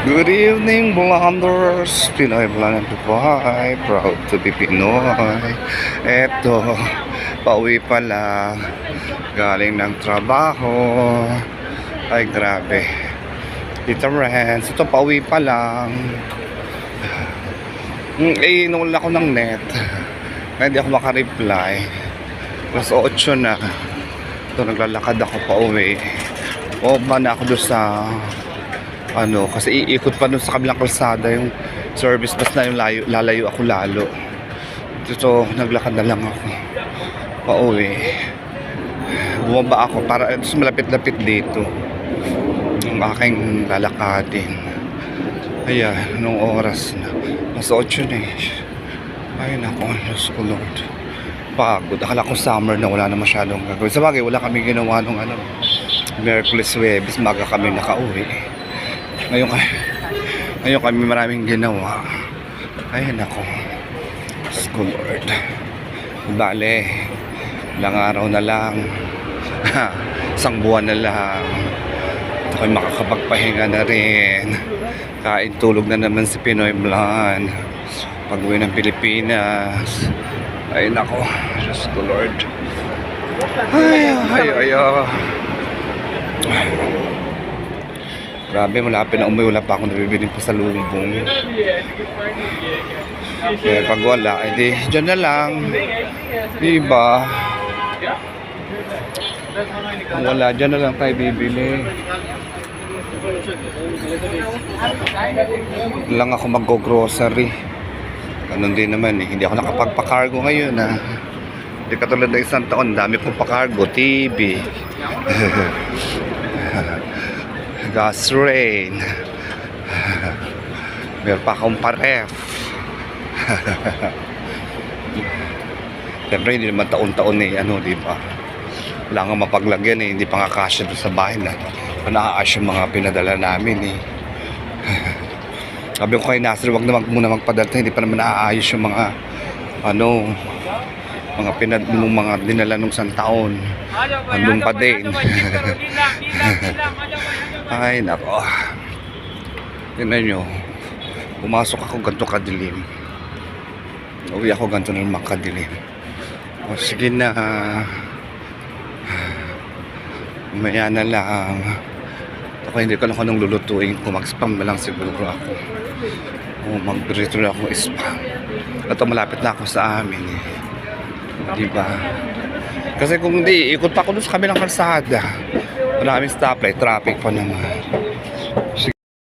Good evening, Blonders! Pinoy Blonde Buhay, proud to be Pinoy. Eto, pauwi pa lang, galing ng trabaho. Ay, grabe. Tita Renz, ito pauwi pa lang. Inuul ako ng net. Kaya hindi ako makareply. Plus 8 na. Ito, naglalakad ako pauwi. O ba na ako doon sa kasi iikot pa dun sa kabilang kalsada yung service bus na yung lalayo ako lalo. Ito, naglakad na lang ako pauwi. Bumaba ako para malapit-lapit dito yung aking lalakadin. Ayan, nung oras na mas 8 na eh. Ay nako, Diyos ko Lord, pagod. Akala ko summer na wala na masyadong gagawin. Sa bagay, wala kami ginawa nung Merkulis, Webes, maga kami nakauwi. Ngayon kami maraming ginawa. Ay nako, Diyos ko Lord. Bale, ilang araw na lang, isang buwan na lang, ito kayo makakapagpahinga na rin. Kain tulog na naman si Pinoy Blonde pag-uwi ng Pilipinas. Ay nako, Diyos ko Lord. Ay. Grabe, malapit na umuwi, wala pa akong nabibiling pa sa lubong. Kaya pag wala, edi dyan na lang. Diba? Kung wala, dyan na lang tayo bibili. Lang ako mag-grocery. Ganun din naman eh. Hindi ako nakapagpa-cargo ngayon Hindi katulad ng isang taon, dami kong pa-cargo, TV. Gas rain. Meron pa akong pa-ref. Siyempre hindi naman taon-taon diba? Wala nga mapaglagyan hindi pa nga kasya doon sa bahay na panaas yung mga pinadala namin Sabi ko kay Nasir, wag na muna magpadala, hindi pa naman naaayos yung mga mga dinala nung isang taon. Andun pa din. Ay nako, tingnan nyo, pumasok ako ganito kadilim, uwi ako ganito naman kadilim. O sige na, maya na lang. Hindi ko na nung lulutuin ko, mag-spam na lang siguro ako o mag-rito na ako spam. Ito malapit na ako sa amin diba? Kasi kung hindi, ikot pa ako doon sa kabilang kalsada. Maraming stoplight, traffic pa naman.